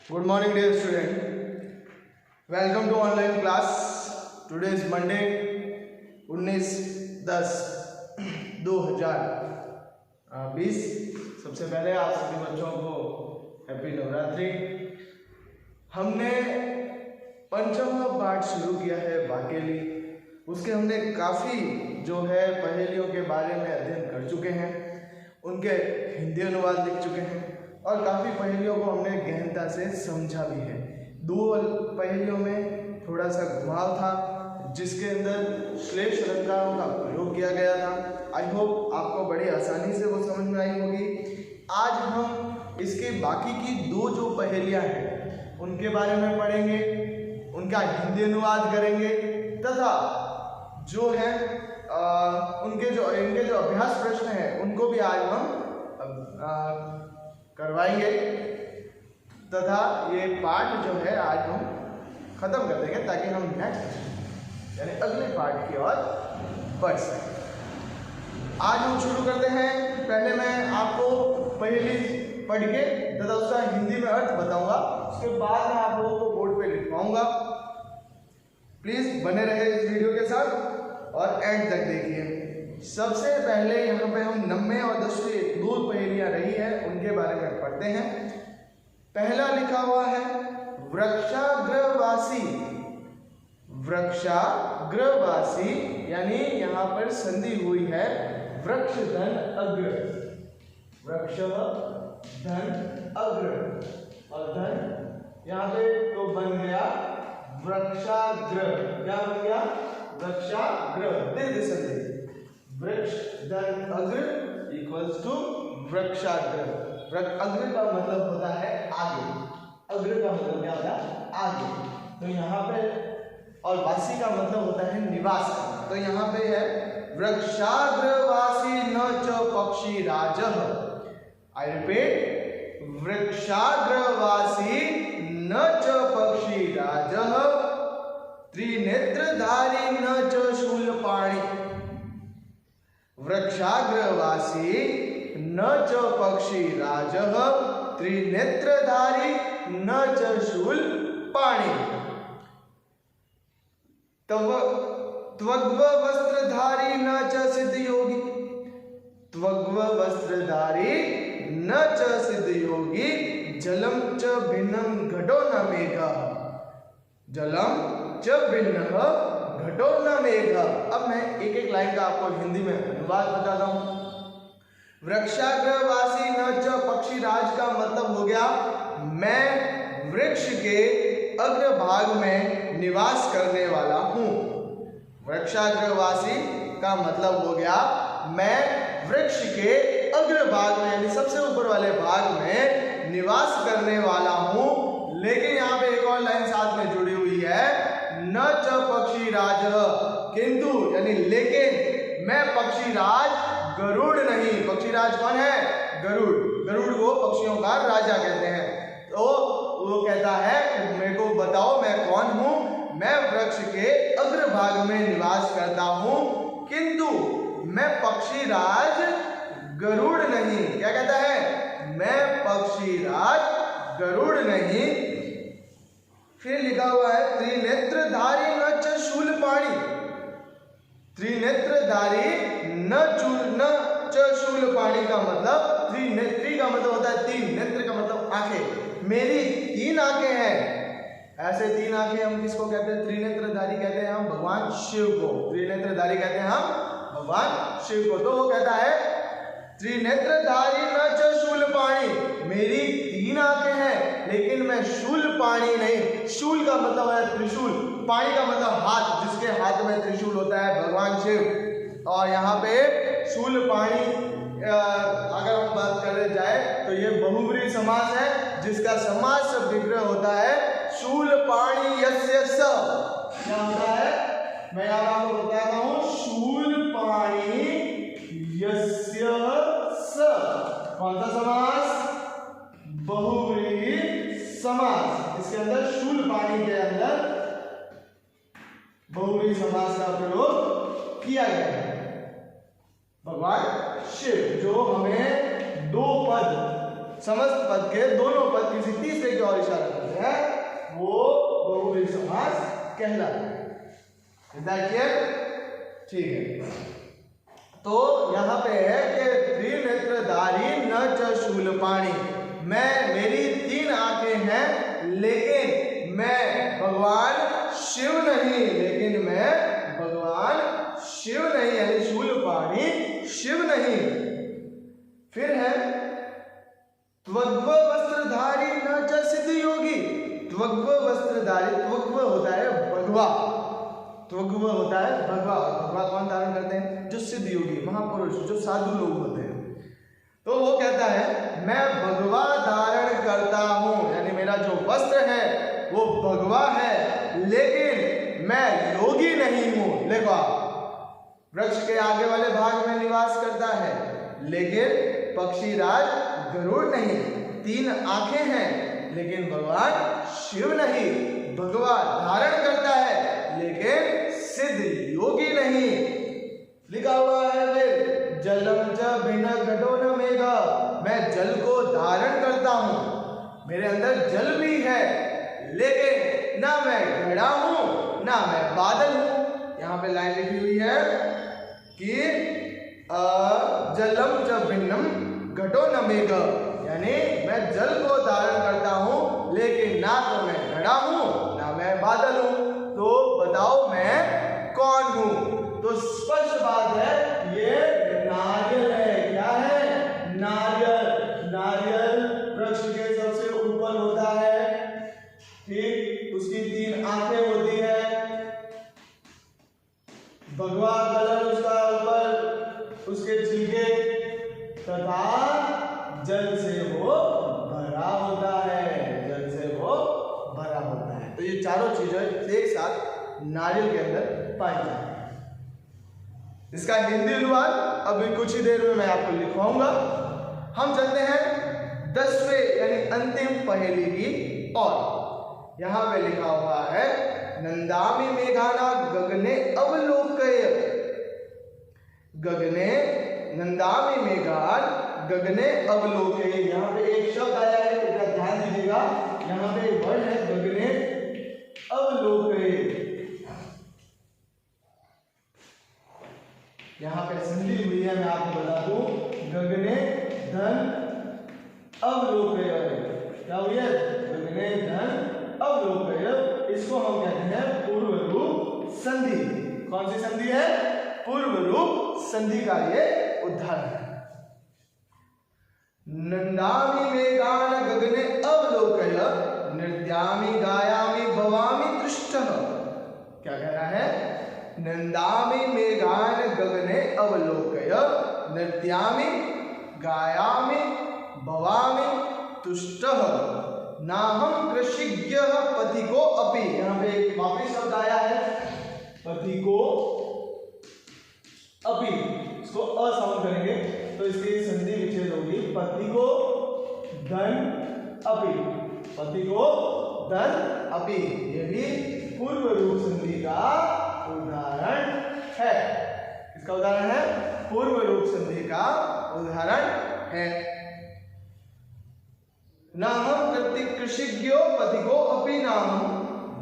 Good morning, dear student. Welcome to online class. Today is Monday, 19/10/2020. सबसे पहले आप सभी बच्चों को हैप्पी नवरात्रि। हमने पंचम पाठ शुरू किया है वाकेली। उसके हमने काफ़ी जो है पहेलियों के बारे में अध्ययन कर चुके हैं, उनके हिंदी अनुवाद लिख चुके हैं और काफ़ी पहेलियों को हमने गहनता से समझा भी है। दो पहेलियों में थोड़ा सा घुमाव था, जिसके अंदर श्लेष अलंकारों का प्रयोग किया गया था। आई होप आपको बड़ी आसानी से वो समझ में आई होगी। आज हम इसके बाकी की दो जो पहेलियां हैं उनके बारे में पढ़ेंगे, उनका हिंदी अनुवाद करेंगे तथा जो है इनके जो अभ्यास प्रश्न हैं उनको भी आज हम करवाएंगे तथा ये पाठ जो है आज हम खत्म कर देंगे ताकि हम नेक्स्ट यानी अगले पाठ की ओर बढ़ सकें। आज हम शुरू करते हैं। पहले मैं आपको पहेली पढ़ के तथा उसका हिंदी में अर्थ बताऊंगा, उसके बाद मैं आप लोगों को बोर्ड पे लिखवाऊंगा। प्लीज बने रहे इस वीडियो के साथ और एंड तक देखिए। सबसे पहले यहाँ पे हम 9वीं और 10वीं दो पहेलियां रही है उनके बारे में पढ़ते हैं। पहला लिखा हुआ है वृक्षाग्रवासी। वृक्षाग्रवासी यानी यहाँ पर संधि हुई है वृक्ष धन अग्र, वृक्ष धन अग्र और धन यहाँ पे तो बन गया वृक्षाग्र। क्या बन गया? वृक्षाग्र, दीर्घ संधि। वृक्ष धन अग्र इक्वल्स टू वृक्षाग्र। अग्र का मतलब होता है आगे, अग्र का मतलब क्या होता है? आगे। तो यहाँ पे और वासी का मतलब होता है निवास। तो यहाँ पे है वृक्षाग्रवासी न च पक्षी राजः। आई रिपीट, वृक्षाग्रवासी न च पक्षी राजः, त्रिनेत्रधारी न च शूलपाणि। वृक्षाग्रवासी न च पक्षी राजः, त्रिनेत्रधारी न च शूलपाणि। त्वग्व वस्त्रधारी न च सिद्धयोगी। त्वग्व वस्त्रधारी न च सिद्धयोगी, जलम च भिन्नं घटो न मेघः। जलम च भिन्नः घटो न मेघः। अब मैं एक एक लाइन का आपको हिंदी में अनुवाद बताता हूं। वृक्षाग्रवासी न च पक्षी राज का मतलब हो गया मैं वृक्ष के अग्रभाग में निवास करने वाला हूं। वृक्षाग्रवासी का मतलब हो गया मैं वृक्ष के अग्रभाग में यानी सबसे ऊपर वाले भाग में निवास करने वाला हूं। लेकिन यहाँ पे एक और लाइन साथ में जुड़ी हुई है, न च पक्षी राज, किंतु यानी लेकिन मैं पक्षी राज गरुड़ नहीं। पक्षी राज कौन है? गरुड़। गरुड़ को पक्षियों का राजा कहते हैं। तो वो कहता है मेरे को बताओ मैं कौन हूं? मैं वृक्ष के अग्रभाग में निवास करता हूं, किंतु मैं पक्षी राज गरुड़ नहीं। क्या कहता है? मैं पक्षी राज गरुड़ नहीं। फिर लिखा हुआ है त्रिनेत्रधारी न च शूलपाणि। त्रिनेत्रधारी न च शूलपाणि का मतलब त्रिनेत्री का मतलब होता है तीन, नेत्र का मतलब आंखें। मेरी 3 आंखें हैं। ऐसे 3 आंखें हम किसको कहते हैं? त्रिनेत्रधारी कहते हैं हम भगवान शिव को। त्रिनेत्रधारी कहते हैं हम भगवान शिव को। तो वो कहता है त्रिनेत्रधारी न च शूलपाणि, मेरी 3 आंखें हैं लेकिन मैं शूलपाणि नहीं। शूल का मतलब है त्रिशूल, पाणि का मतलब हाथ, जिसके हाथ में त्रिशूल होता है भगवान शिव। और यहाँ पे शूलपाणि अगर हम बात करने जाए तो ये बहुव्रीहि समास है, जिसका समास विग्रह होता है शूलपाणि यस्य स। क्या होता है? मैं आपको बताता हूं, शूलपाणि यस्य स। कौन सा समास? बहुव्रीहि समास। इसके अंदर शूलपाणि के अंदर बहुव्रीहि समास का प्रयोग किया गया है। भगवान शिव जो हमें 2 पद समस्त पद के दोनों पद किसी तीसरे की ओर इशारा करते हैं, वो बहुव्रीहि समास कहलाता है। ठीक है, तो यहाँ पे है कि त्रिनेत्रधारी न च शूलपाणि, मेरी 3 आंखें हैं लेकिन मैं भगवान शिव नहीं, यानी शूलपाणि शिव नहीं। फिर है त्वग्व वस्त्रधारी न च सिद्ध योगी, त्वग्व वस्त्रधारी, त्वग्व होता है भगवा, त्वग्व होता है भगवा, और भगवा कौन धारण करते हैं? जो सिद्ध योगी, महापुरुष, जो साधु लोग होते हैं। तो वो कहता है मैं भगवा धारण करता हूं, यानी मेरा जो वस्त्र है वो भगवा है, लेकिन मैं योगी नहीं हूं। देखो आप, वृक्ष के आगे वाले भाग में निवास करता है, लेकिन पक्षीराज गरुड़ नहीं, 3 आंखें हैं लेकिन भगवान शिव नहीं, भगवा धारण करता है लेकिन सिद्ध योगी नहीं। लिखा हुआ है फिर जलम च भिन्न घटो न मेघ, मैं जल को धारण करता हूं, मेरे अंदर जल भी है, लेकिन ना मैं घड़ा हूं ना मैं बादल हूं। यहाँ पे लाइन लिखी हुई है कि जलम च भिन्नम घटो न मेघ, यानी मैं जल को धारण करता हूं लेकिन ना तो मैं घड़ा हूं ना मैं बादल हूं। तो बताओ मैं कौन हूं? तो स्पष्ट बात है, ये नारियल है। क्या है? नारियल। नारियल वृक्ष के सबसे ऊपर होता है, ठीक, उसकी 3 आंखें होती है, भगवा कलर उसका ऊपर, उसके छिलके तथा जल से वो भरा होता है, जल से वो भरा होता है। तो ये चारों चीजें एक साथ नारियल के अंदर पाई जाती है। इसका हिंदी अनुवाद अभी कुछ ही देर में मैं आपको लिखवाऊंगा। हम चलते हैं 10वें यानी अंतिम पहेली की ओर। यहां पे लिखा हुआ है नंदामि मेघाना गगने अवलोकय, गगने नंदामि मेघान गगने अवलोकय। यहाँ पे एक शब्द आया है, तो ध्यान दीजिएगा, यहाँ पे वर्ड है गगने अवलोकय। यहाँ पे संधि हुई है, मैं आपको बता दूं, गगने धन अवलोकय। क्या हुई है? गगने धन अवलोकय। इसको हम कहते हैं पूर्व रूप संधि। कौन सी संधि है? पूर्व रूप संधि का ये उदाहरण है। नंदामि मेघान गगने अवलोकय नृत्यामि गायामि भवामि तुष्टः। क्या कह रहा है? नंदामि मेघान गगने अवलोकय नृत्यामि गायामि भवामि तुष्टः नाहं कृषिज्ञः पथिको अपि। यहाँ पे एक वापिस शब्द आया है पथिको अपि, इसको असाउंड करेंगे तो इसकी संधि विच्छेद होगी पथिको धन अपि, पथिको धन अपि। ये भी पूर्व रूप संधि का उदाहरण है। इसका उदाहरण है, पूर्व रूप संधि का उदाहरण है। नाहं कृषिज्ञो पथिको अपि नाहं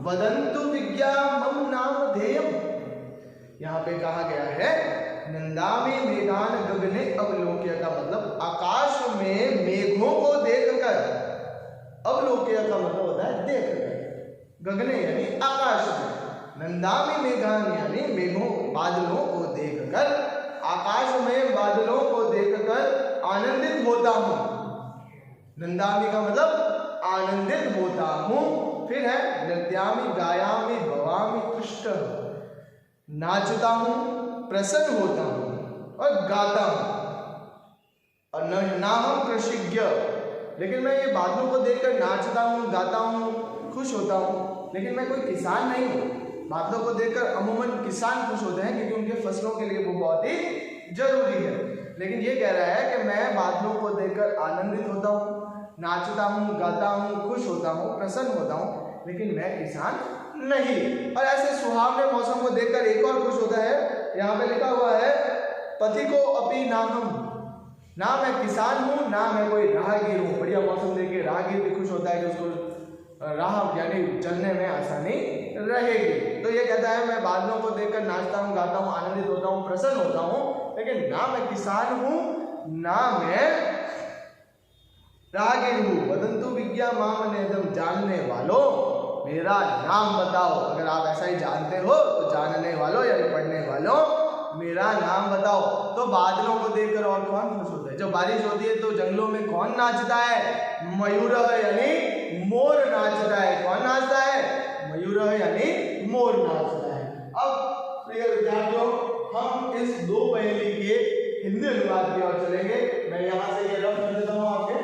वदन्तु विज्ञामं नामधेयम्। यहाँ पे कहा गया है नंदामि मेघान गगने अवलोक्य का मतलब आकाश में मेघों को देखकर, अवलोक्य का मतलब होता है देखकर, गगने यानी आकाश में, नंदामि मेघान यानी मेघों बादलों को देखकर, आकाश में बादलों को देखकर आनंदित होता हूं। नंदामि का मतलब आनंदित होता हूं। फिर है नृत्यामि गायामि भवामि तुष्ट, नाचता हूं, प्रसन्न होता हूं और गाता हूं। और ना हम कृषिज्ञ, लेकिन मैं ये बादलों को देखकर नाचता हूं, गाता हूं, खुश होता हूं, लेकिन मैं कोई किसान नहीं हूं। बादलों को देखकर अमूमन किसान खुश होते हैं क्योंकि उनके फसलों के लिए वो बहुत ही जरूरी है। लेकिन ये कह रहा है कि मैं बादलों को देखकर आनंदित होता हूँ, नाचता हूँ, गाता हूँ, खुश होता हूँ, प्रसन्न होता हूँ, लेकिन मैं किसान नहीं। और ऐसे सुहावने मौसम को देखकर एक और खुश होता है। यहाँ पे लिखा हुआ है पथिको अपि नाहं, ना मैं किसान हूँ ना मैं कोई राहगीर हूँ। बढ़िया मौसम देख के राहगीर भी खुश होता है कि उसको राह यानी चलने में आसानी रहेगी। तो ये कहता है मैं बादलों को देखकर नाचता हूँ, गाता हूँ, आनंदित होता हूँ, प्रसन्न होता हूँ, लेकिन ना मैं किसान हूँ ना मैं राहगीर हूँ। वदंतु विज्ञा माम नेदम, जानने वालों मेरा नाम बताओ। अगर आप ऐसा ही जानते हो तो जानने वालों यानी पढ़ने वालों मेरा नाम बताओ। तो बादलों को देखकर और कौन खुश होता है? जब बारिश होती है तो जंगलों में कौन नाचता है? मयूर यानी मोर नाचता है। कौन नाचता है? मयूर यानी मोर नाचता है। अब प्रिय विद्यार्थियों, हम इस दो पहेली के हिंदी अनुवाद की ओर चलेंगे। मैं यहाँ से ये रफ कर देता हूँ आपके।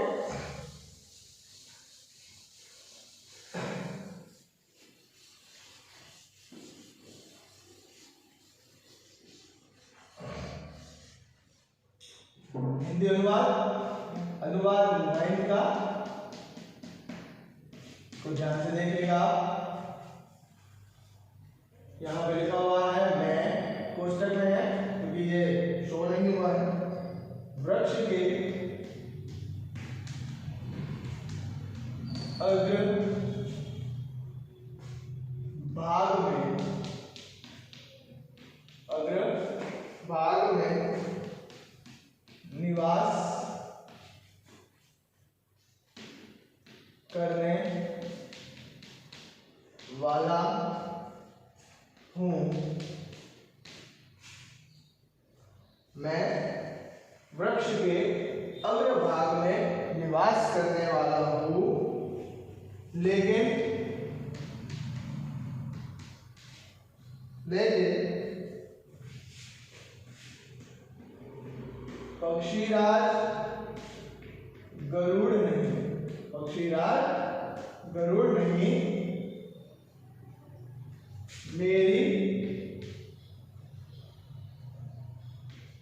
हिंदी अनुवाद 9 का को ध्यान से देखिएगा। यहाँ पे लिखा हुआ है, मैं कोष्टक में है क्योंकि ये शो नहीं हुआ है। वृक्ष के अग्र भाग में निवास करने वाला हूँ। मैं वृक्ष के अग्रभाग में निवास करने वाला हूँ, लेकिन पक्षीराज गरुड़ नहीं, मेरी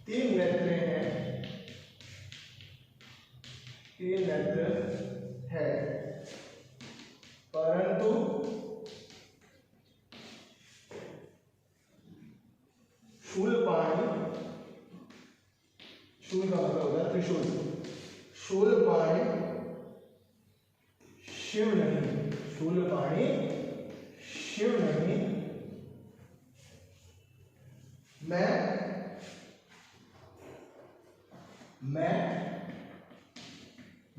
3 नेत्र है, परंतु शूल का मतलब होगा त्रिशूल। शूलपाणी शिव नहीं, मैं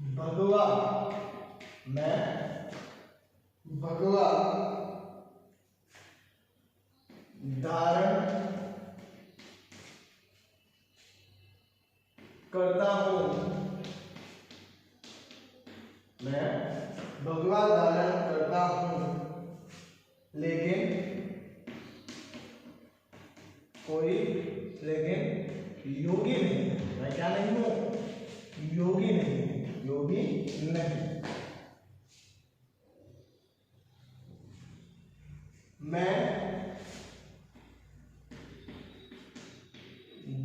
भगवा धारण करता हूँ। मैं भगवा धारण करता हूँ, लेकिन योगी नहीं। मैं क्या नहीं हूँ? योगी नहीं। मैं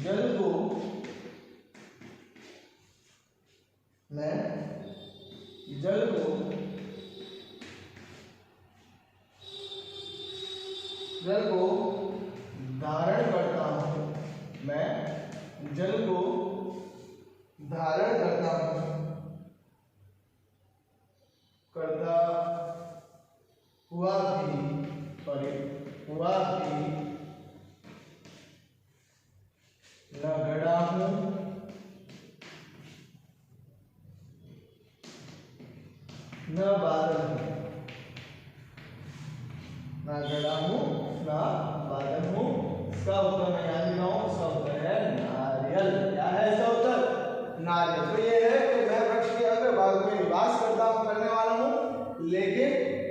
जल को धारण करता हूँ। मैं जल को धारण करता हूँ, करता हुआ भी न घड़ा हूँ न बादल हूँ। इसका उत्तर मैं याद दिलाऊं, इसका उत्तर है नारियल। क्या है इसका उत्तर? नारियल। तो ये है कि मैं वृक्ष के अग्रभाग में निवास करने वाला हूँ, लेकिन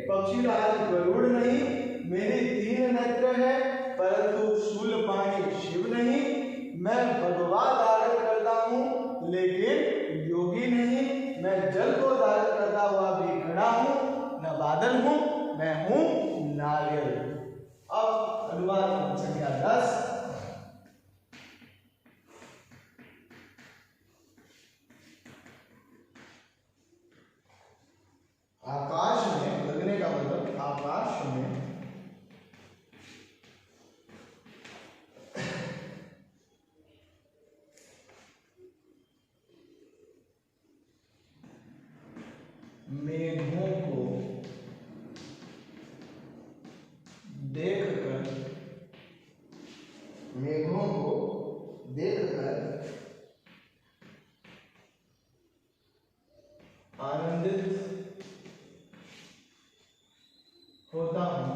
पक्षीराज गरुड़ नहीं, मेरी 3 नेत्र है, परंतु शूलपाणी शिव नहीं, मैं भगवा धारण करता हूँ लेकिन योगी नहीं, मैं जल को धारण करता हुआ भी खड़ा हूँ, न बादल हूँ, मैं हूँ नारियल। अब अनुवाद संख्या 10। आकाश में लगने का मतलब आकाश में मेघों को देखकर आनंदित होता हूँ।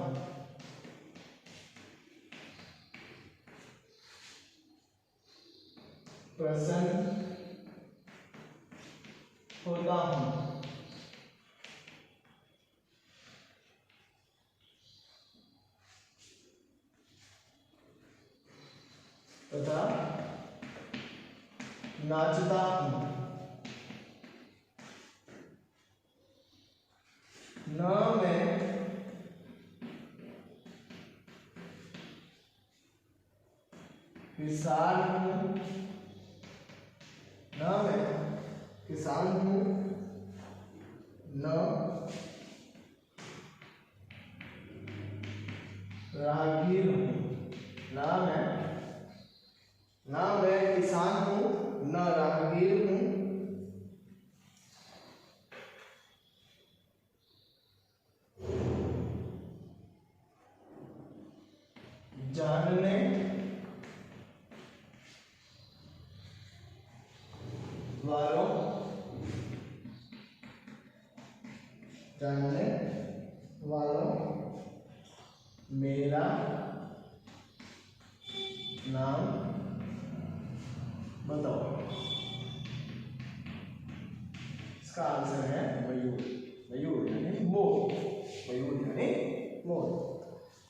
प्रसन्न होता हूँ। तथा नाचता हूँ। न मैं किसान हूँ, न मैं किसान हूँ, न राहगीर हूँ। ना मैं किसान हूँ, न राहगीर हूँ, जानने वालों मेरा नाम बताओ। इसका आंसर है मयूर। मयूर यानी मोर। मयूर यानी मोर।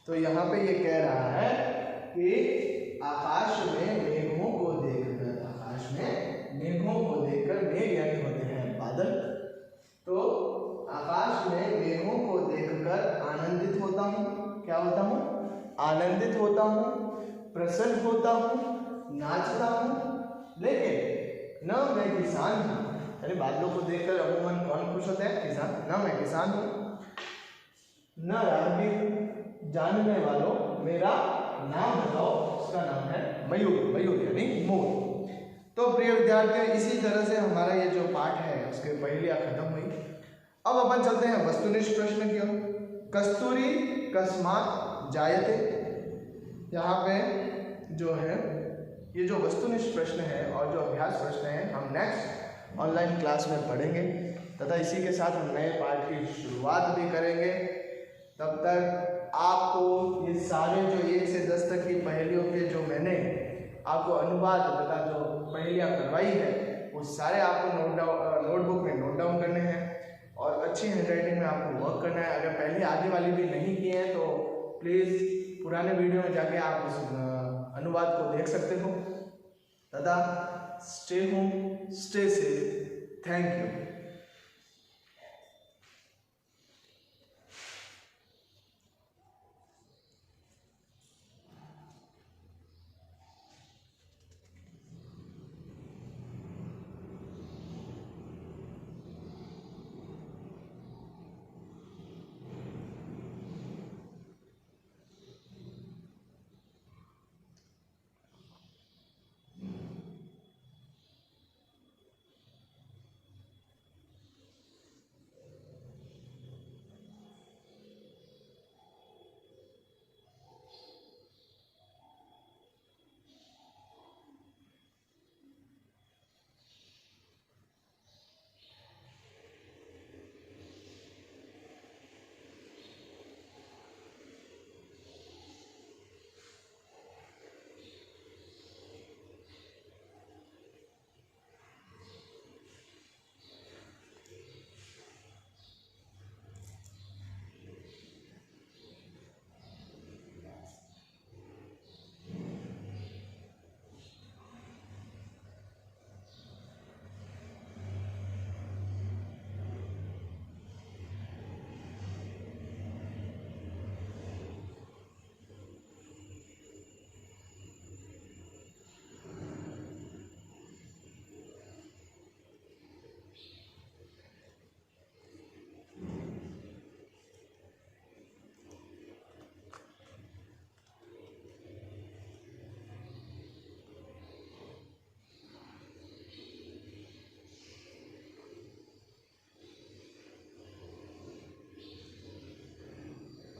तो यहाँ पे ये कह रहा है कि आकाश में मेघों को देखकर, मेघ यानी होते हैं बादल, तो आकाश में मेघों को देखकर आनंदित होता हूँ। क्या होता हूँ? आनंदित होता हूँ, प्रसन्न होता हूँ, नाचता हूँ। लेकिन न मैं किसान हूँ, यानी बादलों को देखकर अमूमन कौन खुश होता है? किसान। न मैं किसान हूँ, न राहगीर। जानने वालों मेरा नाम बताओ। उसका नाम है मयूर। मयूर यानी मोर। तो प्रिय विद्यार्थियों, इसी तरह से हमारा ये जो पाठ है उसके पहेलियाँ खत्म हुई। अब अपन चलते हैं वस्तुनिष्ठ प्रश्न की ओर। कस्तूरी कस्मात् जायते। यहाँ पे जो है ये जो वस्तुनिष्ठ प्रश्न है और जो अभ्यास प्रश्न है हम नेक्स्ट ऑनलाइन क्लास में पढ़ेंगे तथा इसी के साथ हम नए पाठ की शुरुआत भी करेंगे। तब तक आपको ये सारे जो 1 से 10 तक की पहेलियों के जो मैंने आपको अनुवाद तथा जो पहेलियाँ करवाई है वो सारे आपको नोटबुक में नोट डाउन करने हैं और अच्छी हैंडराइटिंग में आपको वर्क करना है। अगर पहले आगे वाली भी नहीं की है तो प्लीज़ पुराने वीडियो में जाके आप उस अनुवाद को देख सकते हो। तथा stay home, stay safe. Thank you.